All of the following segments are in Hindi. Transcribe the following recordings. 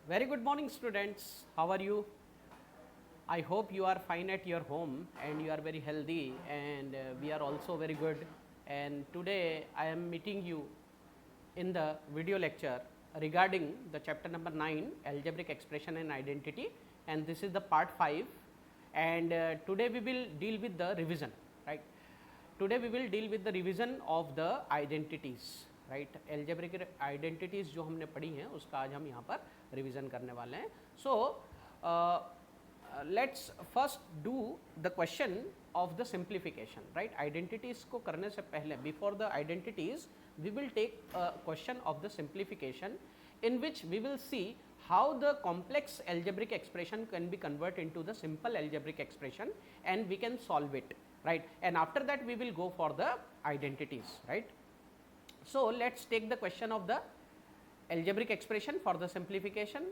Very good morning, students. How are you? I hope you are fine at your home and you are very healthy, and we are also very good. And today I am meeting you in the video lecture regarding the chapter number 9, algebraic expression and identity, and this is the part 5. And today we will deal with the revision, right? Today we will deal with the revision of the identities, right algebraic identities जो हमने पढ़ी हैं उसका आज हम यहाँ पर रिवीजन करने वाले हैं. So let's first do the question of the simplification. Right, identities को करने से पहले before the identities we will take a question of the simplification in which we will see how the complex algebraic expression can be converted into the simple algebraic expression and we can solve it, right? And after that we will go for the identities, right? So let's take the question of the algebraic expression for the simplification,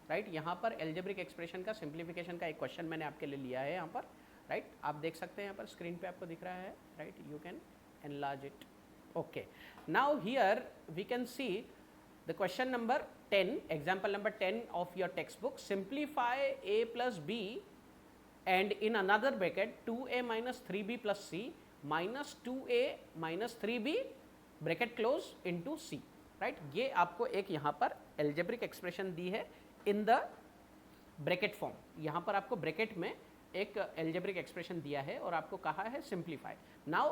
right? यहाँ पर algebraic expression का simplification का एक question मैंने आपके लिए लिया है यहाँ पर, right? आप देख सकते हैं यहाँ पर स्क्रीन पे आपको दिख रहा है, right? You can enlarge it. Okay, now here we can see the question number 10, example number 10 of your textbook. Simplify a plus b and in another bracket 2a minus 3b plus c minus 2a minus 3b bracket close into c. right, ये आपको एक यहाँ पर algebraic expression दी है in the bracket form. यहाँ पर आपको bracket में एक algebraic expression दिया है और आपको कहा है simplify. Now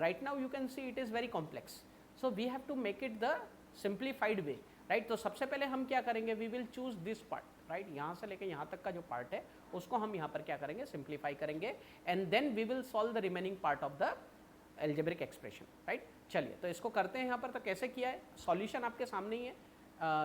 right now you can see it is very complex, so we have to make it the simplified way, right? तो सबसे पहले हम क्या करेंगे, we will choose this part, right? यहाँ से लेके यहाँ तक का जो part है उसको हम यहाँ पर क्या करेंगे, simplify करेंगे and then we will solve the remaining part of the algebraic expression, right? चलिए तो इसको करते हैं यहाँ पर. तो कैसे किया है, solution आपके सामने ही है,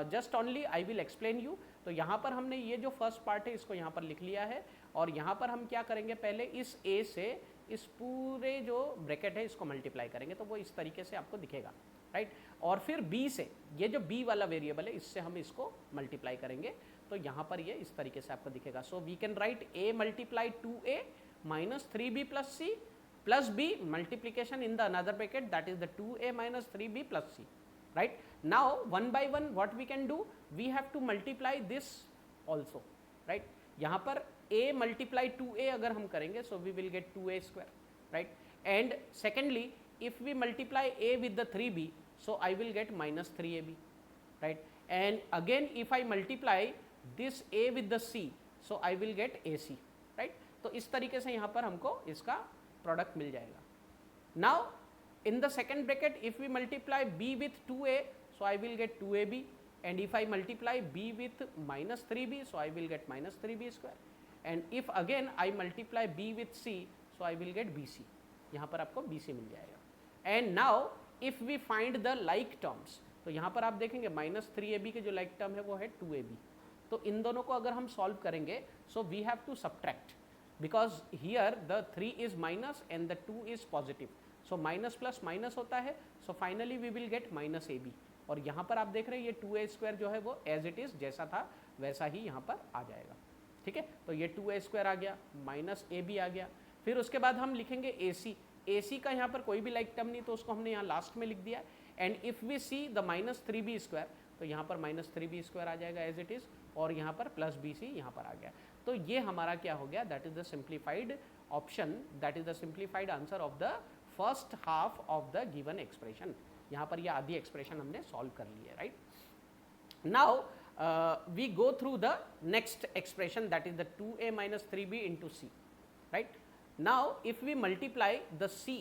just only I will explain you. तो यहाँ पर हमने ये जो फर्स्ट पार्ट है इसको यहाँ पर लिख लिया है और यहाँ पर हम क्या करेंगे, पहले इस a से इस पूरे जो ब्रैकेट है इसको मल्टीप्लाई करेंगे तो वो इस तरीके से आपको दिखेगा, राइट? और फिर b से ये जो b वाला वेरिएबल है इससे हम इसको मल्टीप्लाई करेंगे तो यहाँ पर ये इस तरीके से आपको दिखेगा. So we can write a multiply 2a minus 3b plus c plus b multiplication in the another bracket that is the 2a minus 3b plus c. Right, now one by one what we can do, we have to multiply this also, right? यहाँ पर a multiply 2a अगर हम करेंगे so we will get 2a square, right? And secondly if we multiply a with the 3b so I will get minus 3ab, right? And again if I multiply this a with the c so I will get ac, right? तो इस तरीके से यहाँ पर हमको इसका प्रोडक्ट मिल जाएगा. Now in the second bracket if we multiply b with 2a so I will get 2ab, and if I multiply b with minus 3b so I will get minus 3b square, and if again I multiply b with c so I will get bc. यहाँ पर आपको bc मिल जाएगा. And now if we find the like terms तो यहाँ पर आप देखेंगे minus 3ab के जो like term है वो है 2ab. तो इन दोनों को अगर हम solve करेंगे so we have to subtract because here the 3 is minus and the 2 is positive. So minus plus minus होता है, so finally we will get minus A B. और यहाँ पर आप देख रहे हैं ये 2a स्क्वायर जो है वो एज इट इज़ जैसा था वैसा ही यहाँ पर आ जाएगा. ठीक है, तो ये 2a स्क्वायर आ गया, माइनस ए बी आ गया. फिर उसके बाद हम लिखेंगे ए सी का यहाँ पर कोई भी लाइक टर्म नहीं तो उसको हमने यहाँ लास्ट में लिख दिया. And if we see the minus 3b square तो यहाँ पर माइनस 3b स्क्वायर आ जाएगा एज इट इज़, और यहाँ पर प्लस बी सी यहाँ पर आ गया. तो ये हमारा क्या हो गया, that is the simplified option, that is the simplified answer of the first half of the given expression. यहाँ पर ये आधी एक्सप्रेशन हमने सॉल्व कर ली है, right? Now we go through the next expression that is the 2a minus 3b into C, right? Now if we multiply the c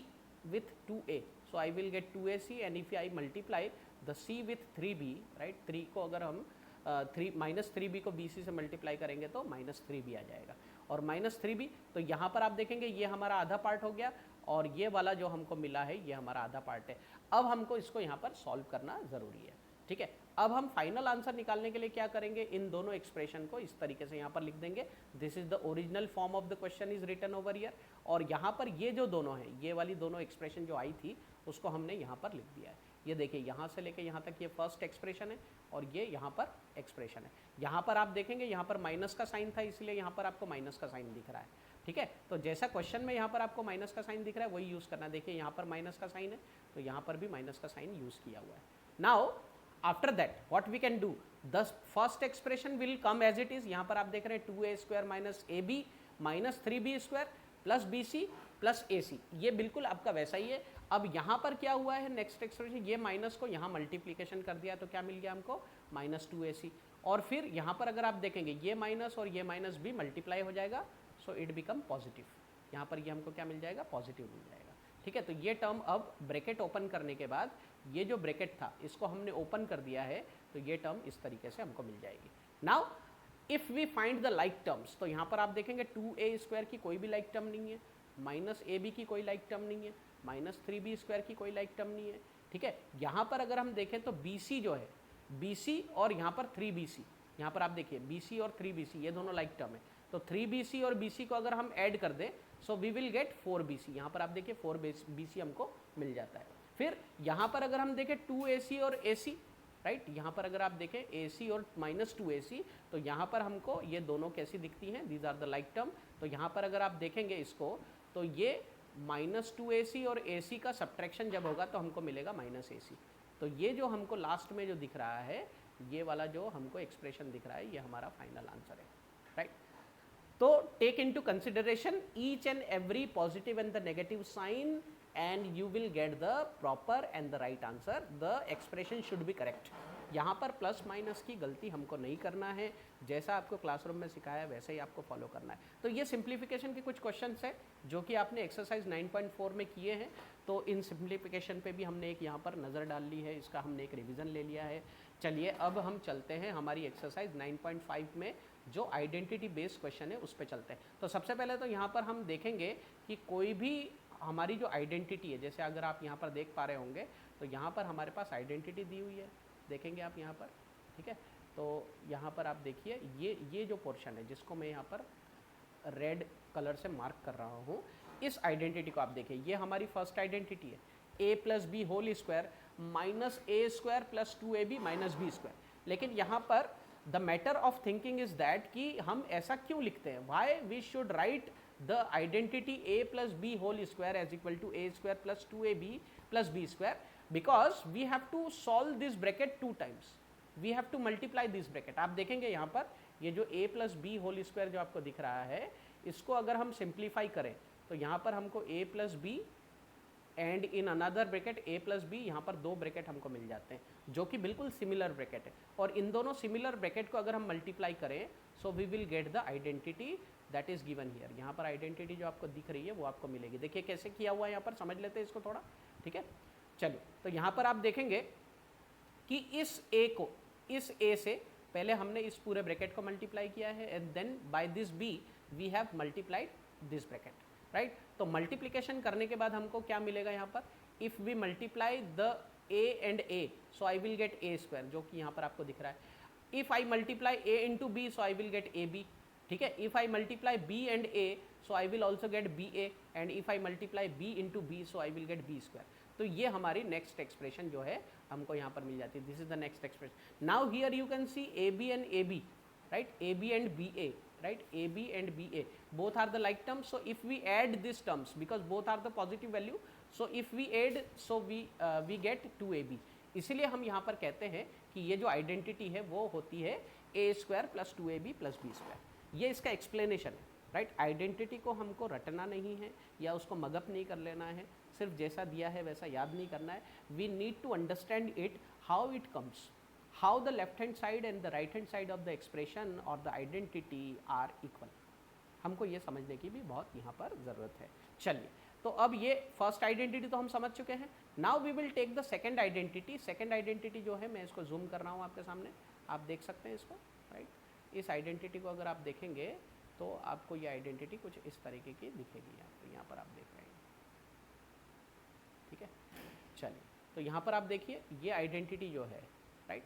with 2a so I will get 2ac, and if I multiply the c with 3b, right? 3 को अगर हम माइनस 3b को bc से मल्टीप्लाई करेंगे तो माइनस 3b आ जाएगा, और माइनस 3b तो यहाँ पर आप देखेंगे ये हमारा आधा पार्ट हो गया और ये वाला जो हमको मिला है ये हमारा आधा पार्ट है. अब हमको इसको यहाँ पर सॉल्व करना ज़रूरी है. ठीक है, अब हम फाइनल आंसर निकालने के लिए क्या करेंगे, इन दोनों एक्सप्रेशन को इस तरीके से यहाँ पर लिख देंगे. This is the original form of the question is written over here, और यहाँ पर ये जो दोनों हैं, ये वाली दोनों एक्सप्रेशन जो आई थी उसको हमने यहाँ पर लिख दिया है. ये देखिए यहाँ से लेके यहाँ तक ये फर्स्ट एक्सप्रेशन है और ये यहाँ पर एक्सप्रेशन है. यहाँ पर आप देखेंगे यहाँ पर माइनस का साइन था इसलिए यहाँ पर आपको माइनस का साइन दिख रहा है. ठीक है, तो जैसा क्वेश्चन में यहाँ पर आपको माइनस का साइन दिख रहा है वही यूज़ करना. देखिए यहाँ पर माइनस का साइन है तो यहाँ पर भी माइनस का साइन यूज़ किया हुआ है. Now after that what we can do, the first expression will come as it is. यहाँ पर आप देख रहे हैं 2a square minus A B minus 3b square plus B C plus A C, ये बिल्कुल आपका वैसा ही है। अब यहाँ पर क्या हुआ है, नेक्स्ट एक्सप्रेशन, ये माइनस को यहाँ मल्टीप्लीकेशन कर दिया तो क्या मिल गया हमको, माइनस 2ac। और फिर यहाँ पर अगर आप देखेंगे ये माइनस और ये माइनस भी मल्टीप्लाई हो जाएगा, सो इट बिकम पॉजिटिव। यहाँ पर ये हमको क्या मिल जाएगा, पॉजिटिव मिल जाएगा। ठीक है, तो ये टर्म अब ब्रैकेट ओपन करने के बाद ये जो ब्रैकेट था इसको हमने ओपन कर दिया है, तो ये टर्म इस तरीके से हमको मिल जाएगी। Now if we find the like terms, तो यहाँ पर आप देखेंगे 2a स्क्वायर की कोई भी लाइक टर्म नहीं है, माइनस ए बी की कोई लाइक टर्म नहीं है, माइनस 3b स्क्वायर की कोई लाइक टर्म नहीं है। ठीक है, यहाँ पर अगर हम देखें तो bc जो है, bc और यहाँ पर 3bc, यहाँ पर आप देखिए bc और 3bc ये दोनों लाइक टर्म है, तो 3bc और bc को अगर हम ऐड कर दें सो वी विल गेट 4bc। यहाँ पर आप देखिए 4bc हमको मिल जाता है। फिर यहाँ पर अगर हम देखें 2ac और ac, राइट, यहाँ पर अगर आप देखें ac और माइनस 2ac, तो यहाँ पर हमको ये दोनों कैसी दिखती हैं, these are the like term. तो यहाँ पर अगर आप देखेंगे इसको, तो ये माइनस 2ac और ac का सब्ट्रैक्शन जब होगा तो हमको मिलेगा माइनस ac। तो ये जो हमको लास्ट में जो दिख रहा है, ये वाला जो हमको एक्सप्रेशन दिख रहा है, ये हमारा फाइनल आंसर है, राइट। तो take into consideration each and every positive and the negative sign and you will get the proper and the right answer. The expression should be correct. यहाँ पर प्लस माइनस की गलती हमको नहीं करना है, जैसा आपको क्लासरूम में सिखाया वैसे ही आपको फॉलो करना है। तो ये सिंप्लीफिकेशन के कुछ क्वेश्चंस हैं जो कि आपने एक्सरसाइज 9.4 में किए हैं, तो इन सिंप्लीफिकेशन पे भी हमने एक यहाँ पर नज़र डाल ली है, इसका हमने एक रिवीजन ले लिया है। चलिए अब हम चलते हैं हमारी एक्सरसाइज 9.5 में, जो आइडेंटिटी बेस्ड क्वेश्चन है उस पर चलते हैं। तो सबसे पहले तो यहाँ पर हम देखेंगे कि कोई भी हमारी जो आइडेंटिटी है, जैसे अगर आप यहाँ पर देख पा रहे होंगे तो यहाँ पर हमारे पास आइडेंटिटी दी हुई है, देखेंगे आप यहाँ पर, ठीक है। तो यहाँ पर आप देखिए ये जो पोर्शन है जिसको मैं यहाँ पर रेड कलर से मार्क कर रहा हूँ, इस आइडेंटिटी को आप देखिए, ये हमारी फर्स्ट आइडेंटिटी है, a plus B whole square minus A square plus 2ab minus B square. लेकिन यहाँ पर the matter of thinking is that कि हम ऐसा क्यों लिखते हैं, why we should write the identity a plus b whole square as equal to a square plus 2ab plus b square, because we have to solve this bracket 2 times, we have to multiply this bracket। आप देखेंगे यहाँ पर ये जो a plus b whole square जो आपको दिख रहा है, इसको अगर हम सिंप्लीफाई करें तो यहाँ पर हमको a plus b and in another bracket a plus B, यहाँ पर दो ब्रैकेट हमको मिल जाते हैं जो कि बिल्कुल सिमिलर ब्रैकेट है, और इन दोनों सिमिलर ब्रैकेट को अगर हम मल्टीप्लाई करें so we will get the identity that is given here. यहाँ पर आइडेंटिटी जो आपको दिख रही है वो आपको मिलेगी। देखिए कैसे किया हुआ है, यहाँ पर समझ लेते हैं इसको थोड़ा, ठीक है। चलिए, तो यहाँ पर आप देखेंगे कि इस a को, इस a से पहले हमने इस पूरे ब्रैकेट को मल्टीप्लाई किया है, and then by this b we have multiplied this bracket, right. तो मल्टीप्लिकेशन करने के बाद हमको क्या मिलेगा यहाँ पर, if we multiply the a and a so I will get a square, जो कि यहाँ पर आपको दिख रहा है। If I multiply a into B so I will get A B, ठीक है। If I multiply b and a so I will also get B A, and if I multiply b into B so I will get B square. तो ये हमारी नेक्स्ट एक्सप्रेशन जो है हमको यहाँ पर मिल जाती है, this is the next expression. Now here you can see A B and A B, right, ab and ba, right, ab and ba both are the like terms, so if we add these terms because both are the positive value, so if we add so we get 2ab। इसीलिए हम यहाँ पर कहते हैं कि ये जो आइडेंटिटी है वो होती है a square plus 2ab plus b square. ये इसका एक्सप्लेनेशन है, राइट। आइडेंटिटी को हमको रटना नहीं है या उसको मगअप नहीं कर लेना है, सिर्फ जैसा दिया है वैसा याद नहीं करना है। We need to understand it, how it comes, how the left hand side and the right hand side of the expression or the identity are equal। हमको ये समझने की भी बहुत यहाँ पर ज़रूरत है। चलिए, तो अब ये फर्स्ट आइडेंटिटी तो हम समझ चुके हैं। Now we will take the second identity. Second identity जो है, मैं इसको जूम कर रहा हूँ आपके सामने, आप देख सकते हैं इसको, राइट। इस आइडेंटिटी को अगर आप देखेंगे तो आपको ये आइडेंटिटी कुछ इस तरीके की दिखेगी, आपको यहाँ पर आप देख रहे हैं, ठीक है। चलिए, तो यहाँ पर आप देखिए ये आइडेंटिटी जो है, राइट,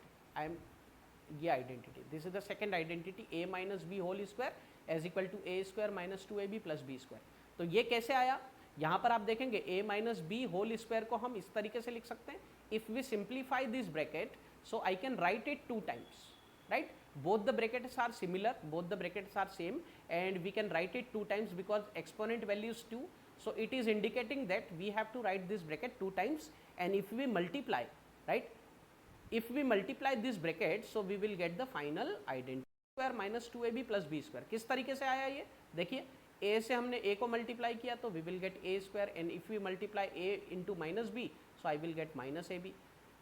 ये identity, this is the second identity, a minus B whole square as equal to a square minus 2ab plus b square. तो ये कैसे आया, यहाँ पर आप देखेंगे a minus B whole square को हम इस तरीके से लिख सकते हैं, if we simplify this bracket so I can write it 2 times, right. both the brackets are similar, both the brackets are same, and we can write it 2 times because exponent value is 2, so it is indicating that we have to write this bracket 2 times, and if we multiply, right, if we multiply this bracket, so we will get the final identity square minus 2ab plus b square. किस तरीके से आया ये देखिए, a से हमने a को मल्टीप्लाई किया तो we will get a square, and if we multiply a into minus b, so I will get minus ab.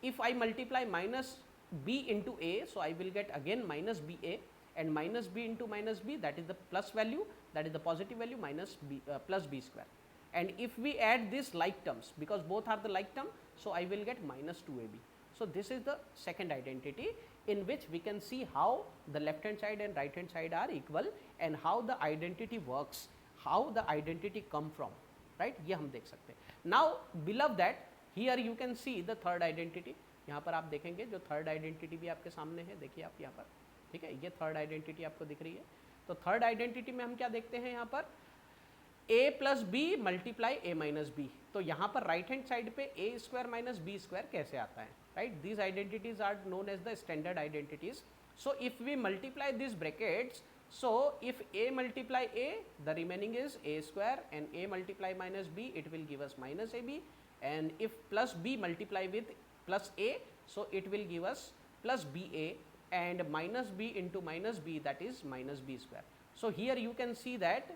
If I multiply minus b into a, so I will get again minus ba, and minus b into minus b, that is the plus value, that is the positive value, minus b plus b square. And if we add this like terms, because both are the like term, so I will get minus 2ab. So this is the second identity in which we can see how the left hand side and right hand side are equal, and how the identity works, how the identity come from, right? ये हम देख सकते हैं. Now below that, here you can see the third identity. यहाँ पर आप देखेंगे जो थर्ड आइडेंटिटी भी आपके सामने है, देखिए आप यहाँ पर, ठीक है, ये थर्ड आइडेंटिटी आपको दिख रही है. तो थर्ड आइडेंटिटी में हम क्या देखते हैं यहाँ पर, a plus B multiply a minus B. तो यहाँ पर राइट हैंड साइड पे a square minus B square कैसे आता है, right? These identities are known as the standard identities. So if we multiply this brackets, so if a multiply a, the remaining is a square, and a multiply minus b, it will give us minus ab, and if plus b multiply with plus a, so it will give us plus ba, and minus b into minus b, that is minus b square. So here you can see that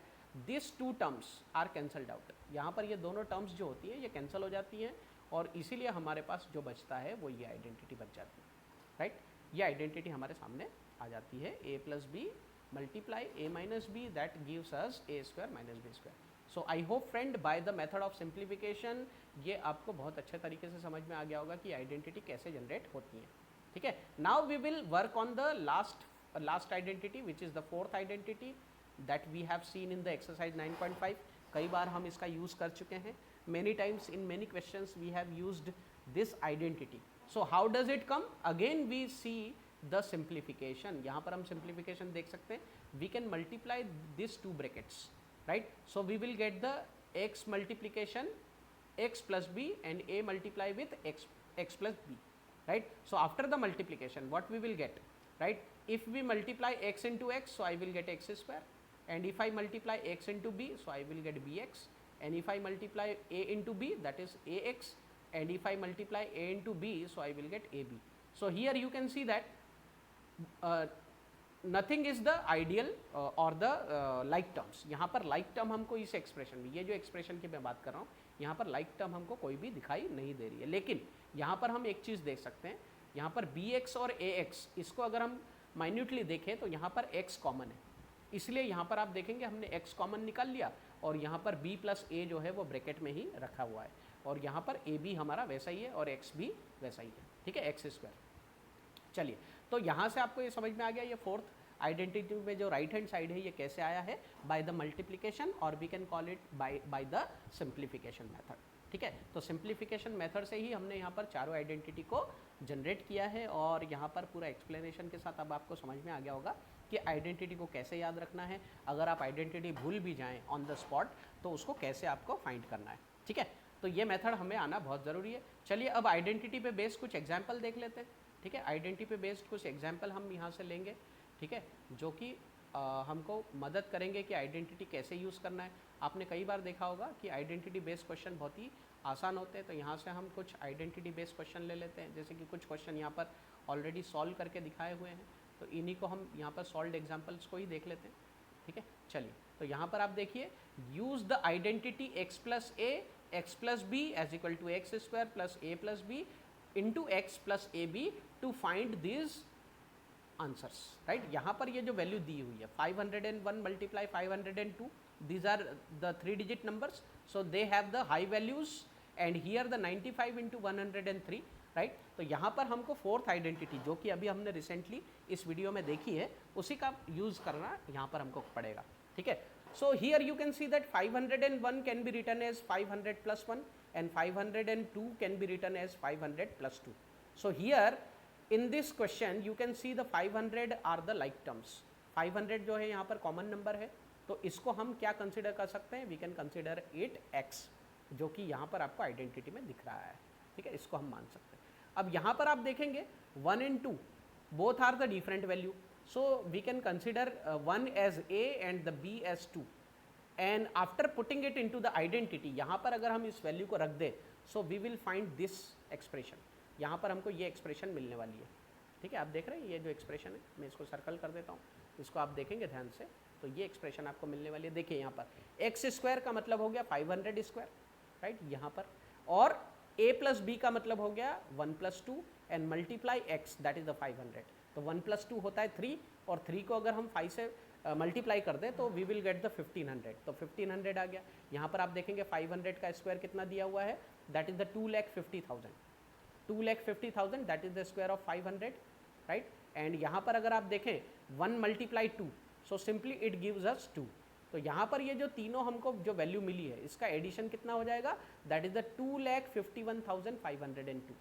these two terms are cancelled out. यहाँ पर ये दोनों terms जो होती हैं ये cancel हो जाती हैं, और इसीलिए हमारे पास जो बचता है वो ये आइडेंटिटी बच जाती है, राइट? ये आइडेंटिटी हमारे सामने आ जाती है, a plus B multiply a minus b, that gives us a square minus b square. So I hope friend by the method of simplification ये आपको बहुत अच्छे तरीके से समझ में आ गया होगा कि आइडेंटिटी कैसे जनरेट होती है, ठीक है. Now we will work on the last identity, which is the fourth identity that we have seen in the exercise 9.5. कई बार हम इसका यूज़ कर चुके हैं, many times in many questions we have used this identity. So how does it come? Again we see the simplification. यहाँ पर हम simplification देख सकते हैं. We can multiply these two brackets, right? So we will get the x multiplication x plus b, and a multiply with x plus b, right? So after the multiplication, what we will get, right? If we multiply x into x, so I will get x square, and if I multiply x into b, so I will get bx, and if I multiply a into b, that is ax, and if I multiply a into b, so I will get ab. So here you can see that nothing is the ideal और द लाइक टर्म्स. यहाँ पर लाइक टर्म हमको इस एक्सप्रेशन में, ये जो एक्सप्रेशन की मैं बात कर रहा हूँ, यहाँ पर लाइक टर्म हमको कोई भी दिखाई नहीं दे रही है. लेकिन यहाँ पर हम एक चीज़ देख सकते हैं, यहाँ पर बी एक्स और ए एक्स, इसको अगर हम माइन्यूटली देखें तो यहाँ पर एक्स कॉमन है, इसलिए यहाँ पर आप देखेंगे हमने एक्स कॉमन निकाल लिया, और यहाँ पर बी प्लस ए जो है वो ब्रैकेट में ही रखा हुआ है, और यहाँ पर ए भी हमारा वैसा ही है और एक्स भी वैसा ही है, ठीक है, एक्स स्क्वायर. चलिए, तो यहाँ से आपको ये समझ में आ गया ये फोर्थ आइडेंटिटी में जो राइट हैंड साइड है ये कैसे आया है, बाय द मल्टीप्लिकेशन, और we can call it by the simplification method, ठीक है. तो सिंप्लीफिकेशन मेथड से ही हमने यहाँ पर चारों आइडेंटिटी को जनरेट किया है, और यहाँ पर पूरा एक्सप्लेनेशन के साथ अब आपको समझ में आ गया होगा कि आइडेंटिटी को कैसे याद रखना है. अगर आप आइडेंटिटी भूल भी जाएँ ऑन द स्पॉट तो उसको कैसे आपको फाइंड करना है, ठीक है. तो ये मेथड हमें आना बहुत ज़रूरी है. चलिए अब आइडेंटिटी पे बेस्ड कुछ एग्जाम्पल देख लेते हैं, ठीक है. आइडेंटिटी पे बेस्ड कुछ एग्जाम्पल हम यहाँ से लेंगे, ठीक है, जो कि हमको मदद करेंगे कि आइडेंटिटी कैसे यूज़ करना है. आपने कई बार देखा होगा कि आइडेंटिटी बेस्ड क्वेश्चन बहुत ही आसान होते हैं, तो यहाँ से हम कुछ आइडेंटिटी बेस्ड क्वेश्चन ले लेते हैं. जैसे कि कुछ क्वेश्चन यहाँ पर ऑलरेडी सॉल्व करके दिखाए हुए हैं, तो इन्हीं को हम यहाँ पर सॉल्व एग्जाम्पल्स को ही देख लेते हैं, ठीक है. चलिए, तो यहाँ पर आप देखिए, use the identity X plus A X plus B as equal to X square plus A plus B into X plus A B to find this answers, right. यहाँ पर ये जो वैल्यू दी हुई है 501 multiply 502, these are the 3-digit numbers, so they have the high values, and here the 95 into 103, right. तो यहाँ पर हमको फोर्थ आइडेंटिटी जो कि अभी हमने रिसेंटली इस वीडियो में देखी है उसी का यूज़ करना यहाँ पर हमको पड़ेगा, ठीक है. So here you can see that 501 can be written as 500 plus 1, and 502 can be written as 500 plus 2. So here in this question you can see the 500 are the like terms. 500 जो है यहाँ पर कॉमन नंबर है, तो इसको हम क्या कंसिडर कर सकते हैं, we can consider it x, जो कि यहाँ पर आपको आइडेंटिटी में दिख रहा है, ठीक है, इसको हम मान सकते हैं. अब यहाँ पर आप देखेंगे 1 and 2 both are the different value, so we can consider 1 as a and the b as 2, and after putting it into the identity, यहाँ पर अगर हम इस वैल्यू को रख दें, so we will find this expression. यहाँ पर हमको ये एक्सप्रेशन मिलने वाली है। ठीक है, आप देख रहे हैं ये जो एक्सप्रेशन है, मैं इसको सर्कल कर देता हूँ, इसको आप देखेंगे ध्यान से तो ये एक्सप्रेशन आपको मिलने वाली है। देखिए यहाँ पर एक्स स्क्वायर का मतलब हो गया 500 स्क्वायर, राइट यहाँ पर, और a प्लस बी का मतलब हो गया 1 + 2 and multiply x that is the 500। तो 1 + 2 होता है 3 और 3 को अगर हम 5 से मल्टीप्लाई कर दें तो वी विल गेट द 1500। तो 1500 आ गया। यहाँ पर आप देखेंगे 500 का स्क्वायर कितना दिया हुआ है, that is the 2,50,000। 2,50,000 that is the square of 500, right. And यहाँ पर अगर आप देखें 1 × 2 so simply it gives us 2। तो यहाँ पर ये जो तीनों हमको जो वैल्यू मिली है इसका एडिशन कितना हो जाएगा, that is the 2,51,502।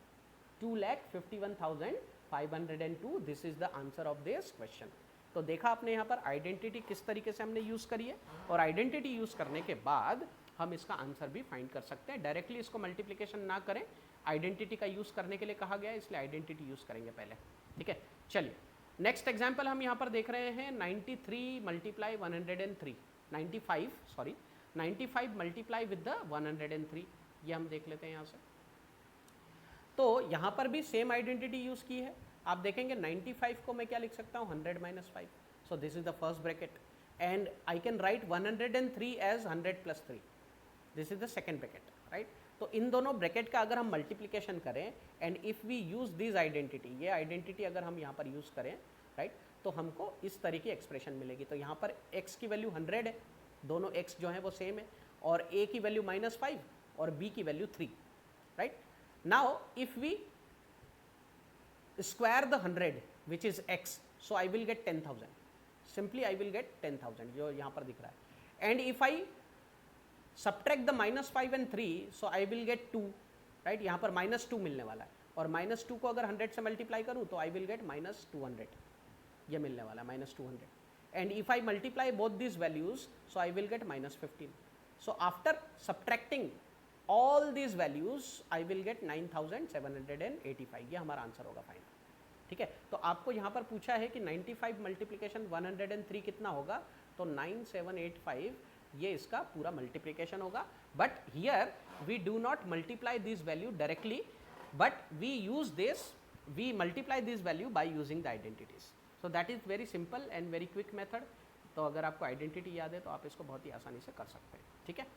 2,51,502 this is the answer of this question. तो देखा आपने यहाँ पर आइडेंटिटी किस तरीके से हमने यूज़ करी है, और आइडेंटिटी यूज़ करने के बाद हम इसका आंसर भी फाइंड कर सकते हैं। डायरेक्टली इसको मल्टीप्लिकेशन ना करें, आइडेंटिटी का यूज़ करने के लिए कहा गया है, इसलिए आइडेंटिटी यूज़ करेंगे पहले। ठीक है, चलिए नेक्स्ट एग्जाम्पल हम यहाँ पर देख रहे हैं 93 × 103, 95 मल्टीप्लाई विद द 103, ये हम देख लेते हैं यहाँ से। तो यहाँ पर भी सेम आइडेंटिटी यूज़ की है। आप देखेंगे 95 को मैं क्या लिख सकता हूँ, 100 - 5। So this is the first bracket and I can write 103 as 100 + 3, this is the second bracket, right. तो इन दोनों ब्रैकेट का अगर हम मल्टीप्लिकेशन करें and if we use this identity, ये आइडेंटिटी अगर हम यहाँ पर यूज़ करें, राइट, तो हमको इस तरह की एक्सप्रेशन मिलेगी। तो यहाँ पर x की वैल्यू 100 है, दोनों x जो है वो सेम है, और a की वैल्यू -5 और b की value 3, right. Now if we square the 100 which is x, so I will get 10,000, simply I will get 10,000 जो यहाँ पर दिख रहा है। And if I subtract the -5 and 3 so I will get 2, right. यहाँ पर -2 मिलने वाला है, और -2 को अगर 100 से मल्टीप्लाई करूँ तो I will get -200, ये मिलने वाला है -200। And if I multiply both this values so I will gate -15। So after subtracting all this values I will gate 9,785, ये हमारा आंसर होगा फाइनल। ठीक है, तो आपको यहाँ पर पूछा है कि 95 मल्टीप्लिकेशन 103 कितना होगा, तो 9785 ये इसका पूरा मल्टीप्लिकेशन होगा। But here we do not multiply this value directly, but we use this, we multiply this value by using the identities. So that is very simple and very quick method. तो अगर आपको आइडेंटिटी याद है तो आप इसको बहुत ही आसानी से कर सकते हैं। ठीक है,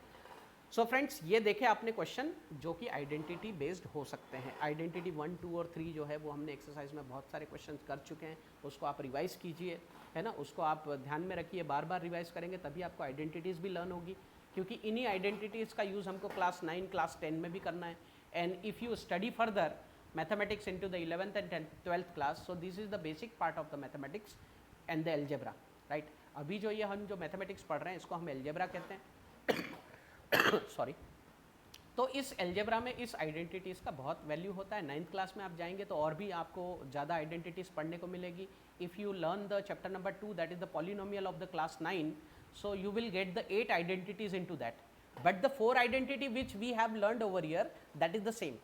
सो फ्रेंड्स ये देखे आपने क्वेश्चन जो कि आइडेंटिटी बेस्ड हो सकते हैं। आइडेंटिटी 1, 2 और 3 जो है वो हमने एक्सरसाइज में बहुत सारे क्वेश्चन कर चुके हैं, उसको आप रिवाइज कीजिए, है ना, उसको आप ध्यान में रखिए, बार बार रिवाइज करेंगे तभी आपको आइडेंटिटीज़ भी लर्न होगी, क्योंकि इन्हीं आइडेंटिटीज़ का यूज़ हमको क्लास 9, क्लास 10 में भी करना है। And if you study further mathematics into the 11th and 12th class, so this is the basic part of the mathematics and the algebra, right. अभी जो ये हम जो मैथमेटिक्स पढ़ रहे हैं इसको हम एल्जेब्रा कहते हैं सॉरी। तो इस एल्जेब्रा में इस आइडेंटिटीज़ का बहुत वैल्यू होता है। 9th क्लास में आप जाएंगे तो और भी आपको ज़्यादा आइडेंटिटीज़ पढ़ने को मिलेगी। If you learn the chapter number 2 that is the polynomial of the class 9, so you will get the 8 identities into that, but the 4 identity which we have learned over here that is the same,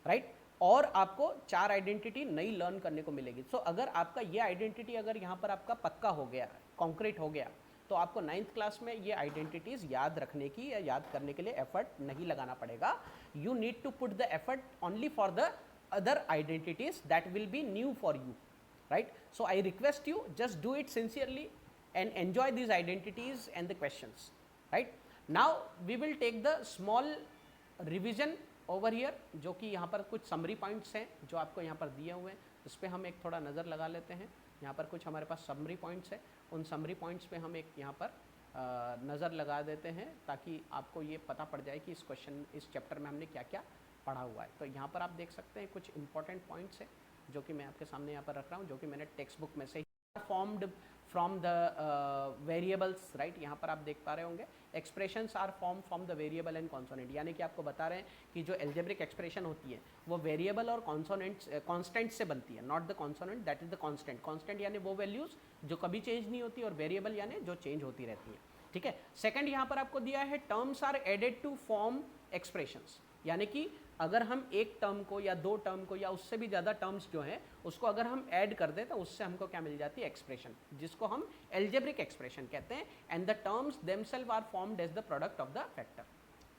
right। और आपको 4 आइडेंटिटी नई लर्न करने को मिलेगी। सो अगर आपका ये आइडेंटिटी अगर यहाँ पर आपका पक्का हो गया, कॉन्क्रीट हो गया, तो आपको 9th क्लास में ये आइडेंटिटीज़ याद रखने की या याद करने के लिए एफर्ट नहीं लगाना पड़ेगा। You need to put the effort only for the other identities that will be new for you, right। So I request you just do it sincerely and enjoy these identities and the questions, right। Now we will take the small revision over here, जो कि यहाँ पर कुछ summary points हैं जो आपको यहाँ पर दिए हुए हैं, उस पर हम एक थोड़ा नज़र लगा लेते हैं। यहाँ पर कुछ हमारे पास summary points है, उन summary points पे हम एक यहाँ पर नज़र लगा देते हैं ताकि आपको ये पता पड़ जाए कि इस क्वेश्चन, इस चैप्टर में हमने क्या क्या पढ़ा हुआ है। तो यहाँ पर आप देख सकते हैं कुछ इंपॉर्टेंट पॉइंट्स हैं जो कि मैं आपके सामने यहाँ पर रख रहा हूँ, जो कि मैंने टेक्स्ट बुक में से formed from the variables, right. यहाँ पर आप देख पा रहे होंगे expressions are form from the variable and consonant, यानी कि आपको बता रहे हैं कि जो एल्जेब्रिक एक्सप्रेशन होती है वो वेरिएबल और कॉन्सोनेंट्स, कॉन्स्टेंट से बनती है, not the consonant, that is the constant. Constant यानी वो वैल्यूज़ जो कभी चेंज नहीं होती, और वेरिएबल यानी जो चेंज होती रहती है। ठीक है, सेकेंड यहाँ पर आपको दिया है terms are added to form expressions, यानी कि अगर हम एक टर्म को या 2 टर्म को या उससे भी ज़्यादा टर्म्स जो हैं उसको अगर हम ऐड कर दें तो उससे हमको क्या मिल जाती है, एक्सप्रेशन, जिसको हम एल्जेब्रिक एक्सप्रेशन कहते हैं। And the terms themselves are formed as the product of the factor.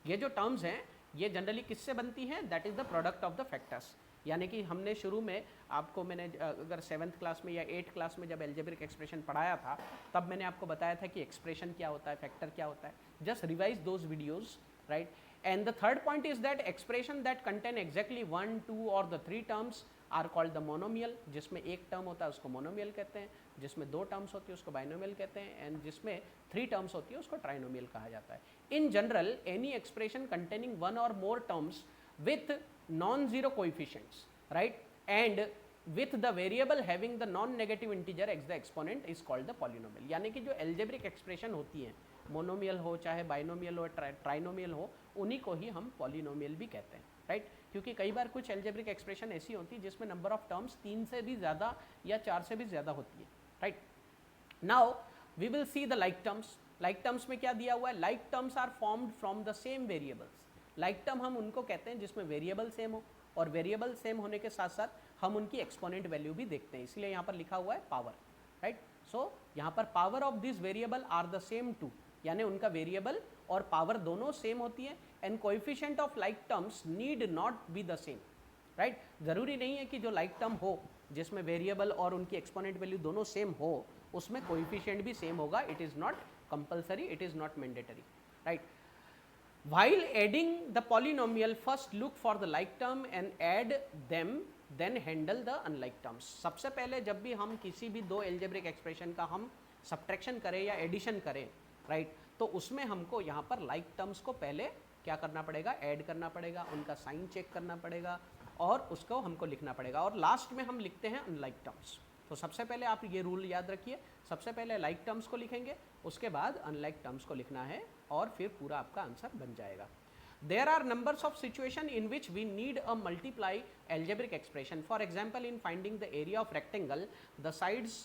ये जो टर्म्स हैं ये जनरली किससे बनती हैं, that is the product of the factors, यानी कि हमने शुरू में आपको मैंने अगर 7th क्लास में या 8th क्लास में जब एल्जेब्रिक एक्सप्रेशन पढ़ाया था तब मैंने आपको बताया था कि एक्सप्रेशन क्या होता है, फैक्टर क्या होता है. Just revise those videos, right. And the third point is that expression that contain exactly 1, 2 or the 3 terms are called the monomial. जिसमें एक टर्म होता है उसको मोनोमियल कहते हैं, जिसमें 2 टर्म्स होती है उसको बाइनोमियल कहते हैं, एंड जिसमें 3 टर्म्स होती है उसको ट्राइनोमियल कहा जाता है. In general any expression containing 1 or more terms with non-zero coefficients, right, and with the variable having the non-negative integer as the exponent is called the polynomial. यानी कि जो एल्जेब्रिक एक्सप्रेशन होती हैं, मोनोमियल हो चाहे बाइनोमियल हो ट्राइनोमियल हो, उन्हीं को ही हम पॉलिनोमियल भी कहते हैं, राइट. क्योंकि कई बार कुछ एल्जेब्रिक एक्सप्रेशन ऐसी होती है जिसमें नंबर ऑफ टर्म्स 3 से भी ज़्यादा या 4 से भी ज़्यादा होती है, right. Now we will see the like terms. Like terms में क्या दिया हुआ है? Like terms are formed from the same variables. Like term हम उनको कहते हैं जिसमें वेरिएबल सेम हो, और वेरिएबल सेम होने के साथ साथ हम उनकी एक्सपोनेंट वैल्यू भी देखते हैं, इसलिए यहाँ पर लिखा हुआ है पावर, राइट. सो यहाँ पर power of this variable are the same too, यानी उनका वेरिएबल और पावर दोनों सेम होती है. And coefficient of like terms need not be the same, right. जरूरी नहीं है कि जो लाइक टर्म हो जिसमें वेरिएबल और उनकी एक्सपोनेंट वैल्यू दोनों सेम हो उसमें कोएफिशिएंट भी सेम होगा. It is not compulsory, it is not mandatory, right. While adding the polynomial, first look for the like term and add them, then handle the unlike terms. सबसे पहले जब भी हम किसी भी दो एल्जेब्रिक एक्सप्रेशन का हम सब्ट्रैक्शन करें या एडिशन करें, राइट, तो उसमें हमको यहाँ पर लाइक टर्म्स को पहले क्या करना पड़ेगा? ऐड करना पड़ेगा, उनका साइन चेक करना पड़ेगा और उसको हमको लिखना पड़ेगा, और लास्ट में हम लिखते हैं अनलाइक टर्म्स. तो सबसे पहले आप ये रूल याद रखिए, सबसे पहले लाइक टर्म्स को लिखेंगे, उसके बाद अनलाइक टर्म्स को लिखना है, और फिर पूरा आपका आंसर बन जाएगा. There are numbers of situation in which we need a multiply algebraic expression. For example, in finding the area of rectangle, the sides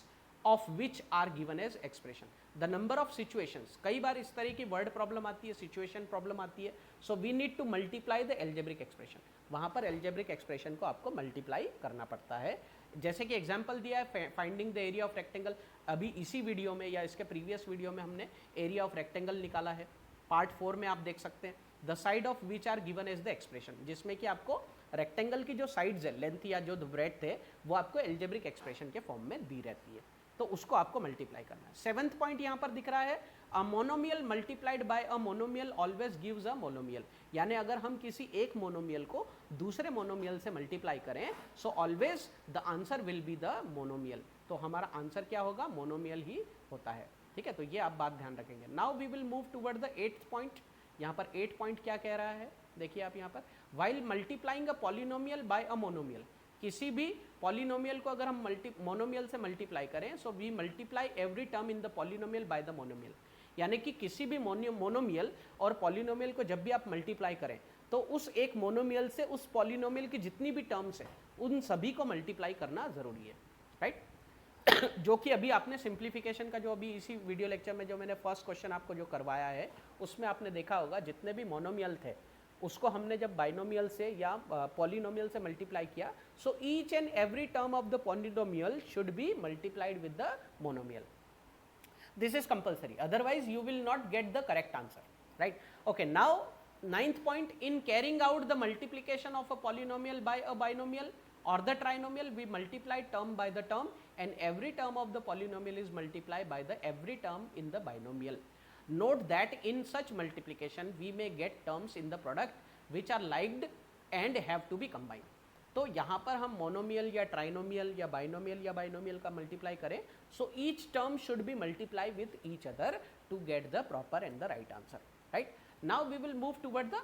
of which are given as expression. The number of situations, कई बार इस तरह की वर्ड प्रॉब्लम आती है, सिचुएशन प्रॉब्लम आती है, so we need to multiply the algebraic expression. वहाँ पर algebraic expression को आपको मल्टीप्लाई करना पड़ता है. जैसे कि एग्जाम्पल दिया है finding the area of rectangle, अभी इसी वीडियो में या इसके प्रीवियस वीडियो में हमने एरिया ऑफ रेक्टेंगल निकाला है. पार्ट 4 में आप देख सकते हैं the side of which are given as the expression, जिसमें कि आपको रेक्टेंगल की जो साइड्स है, लेंथ या जो ब्रेड्थ है, वो आपको एल्जेब्रिक एक्सप्रेशन के फॉर्म में दी रहती है, तो उसको आपको मल्टीप्लाई करना है. 7th पॉइंट यहाँ पर दिख रहा है, a monomial multiplied by a monomial always gives a monomial. यानी अगर हम किसी एक मोनोमियल को दूसरे मोनोमियल से मल्टीप्लाई करें, so always the answer will be the monomial. तो हमारा आंसर क्या होगा? मोनोमियल ही होता है, ठीक है. तो ये आप बात ध्यान रखेंगे. Now we will move toward the 8th point. यहाँ पर 8 पॉइंट क्या कह रहा है, देखिए आप यहाँ पर, while multiplying a polynomial bye a monomial. किसी भी पॉलिनोमियल को अगर हम मोनोमियल से मल्टीप्लाई करें, so we multiply every term in the polynomial by the monomial. यानी कि किसी भी मोनोमियल और पॉलिनोमियल को जब भी आप मल्टीप्लाई करें, तो उस एक मोनोमियल से उस पॉलिनोमियल की जितनी भी टर्म्स हैं उन सभी को मल्टीप्लाई करना जरूरी है, राइट. जो कि अभी आपने सिंप्लीफिकेशन का जो अभी इसी वीडियो लेक्चर में जो मैंने फर्स्ट क्वेश्चन आपको जो करवाया है, उसमें आपने देखा होगा जितने भी मोनोमियल थे उसको हमने जब बाइनोमियल से या पॉलिनोमियल से मल्टीप्लाई किया, so each and every term of the polynomial should be multiplied with the monomial. This is compulsory, otherwise you will not get the correct answer, right. Okay, now 9th point, in carrying out the multiplication of a polynomial by a binomial or the trinomial, we multiply term by the term, and every term of the polynomial is multiplied by the every term in the binomial. Note that in such multiplication we may get terms in the product which are liked and have to be combined. तो यहाँ पर हम मोनोमियल या ट्राइनोमियल या बाइनोमियल का मल्टीप्लाई करें, so each term should be multiply with each other to get the proper and the right answer, right. Now we will move toward the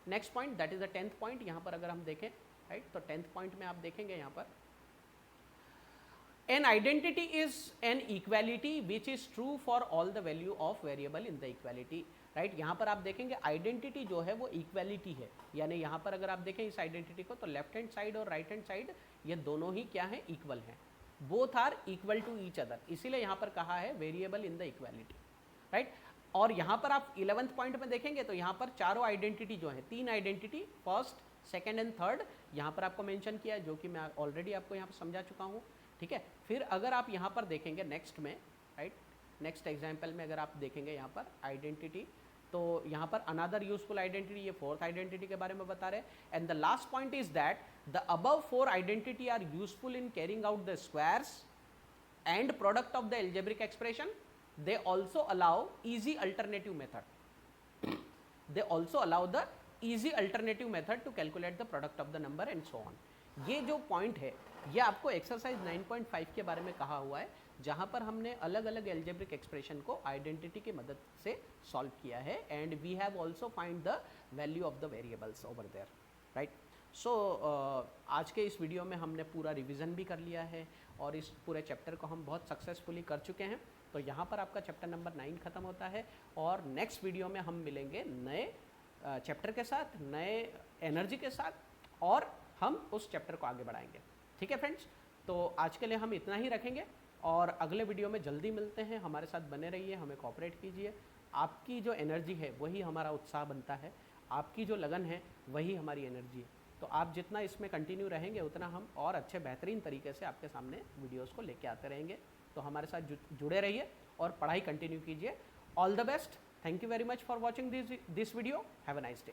next point, that is the 10th point. यहाँ पर अगर हम देखें, राइट, तो 10th पॉइंट में आप देखेंगे यहाँ पर, an identity is an equality which is true for all the value of variable in the equality, right. यहाँ पर आप देखेंगे आइडेंटिटी जो है वो इक्वालिटी है, यानी यहाँ पर अगर आप देखें इस आइडेंटिटी को, तो लेफ्ट हैंड साइड और राइट हैंड साइड ये दोनों ही क्या है? इक्वल हैं. Both are equal to each other, इसीलिए यहाँ पर कहा है variable in the equality, right. और यहाँ पर आप 11th पॉइंट में देखेंगे तो यहाँ पर चारों आइडेंटिटी जो है, 3 identity, first, second and third, यहाँ पर आपको मेंशन किया है, जो कि मैं ऑलरेडी आपको यहाँ पर समझा चुका हूँ, ठीक है. फिर अगर आप यहाँ पर देखेंगे नेक्स्ट में, राइट, नेक्स्ट एग्जाम्पल में अगर आप देखेंगे यहाँ पर आइडेंटिटी, तो यहाँ पर अनदर यूजफुल आइडेंटिटी, ये फोर्थ आइडेंटिटी के बारे में बता रहे हैं. And the last point is that the above 4 identity are useful in carrying out the squares and product of the algebraic expression. They also allow easy alternative method. They also allow the easy alternative method to calculate the product of the number and so on. ये जो पॉइंट है ये आपको एक्सरसाइज 9.5 के बारे में कहा हुआ है, जहाँ पर हमने अलग अलग एल्जेब्रिक एक्सप्रेशन को आइडेंटिटी की मदद से सॉल्व किया है. And we have also find the value of the variables over there, right. So आज के इस वीडियो में हमने पूरा रिवीजन भी कर लिया है और इस पूरे चैप्टर को हम बहुत सक्सेसफुली कर चुके हैं. तो यहाँ पर आपका चैप्टर नंबर 9 खत्म होता है और नेक्स्ट वीडियो में हम मिलेंगे नए चैप्टर के साथ, नए एनर्जी के साथ, और हम उस चैप्टर को आगे बढ़ाएंगे. ठीक है फ्रेंड्स, तो आज के लिए हम इतना ही रखेंगे और अगले वीडियो में जल्दी मिलते हैं. हमारे साथ बने रहिए, हमें कोऑपरेट कीजिए. आपकी जो एनर्जी है वही हमारा उत्साह बनता है, आपकी जो लगन है वही हमारी एनर्जी है. तो आप जितना इसमें कंटिन्यू रहेंगे उतना हम और अच्छे बेहतरीन तरीके से आपके सामने वीडियोस को लेके आते रहेंगे. तो हमारे साथ जुड़े रहिए और पढ़ाई कंटिन्यू कीजिए. All the best. Thank you very much for watching this video. Have a nice day.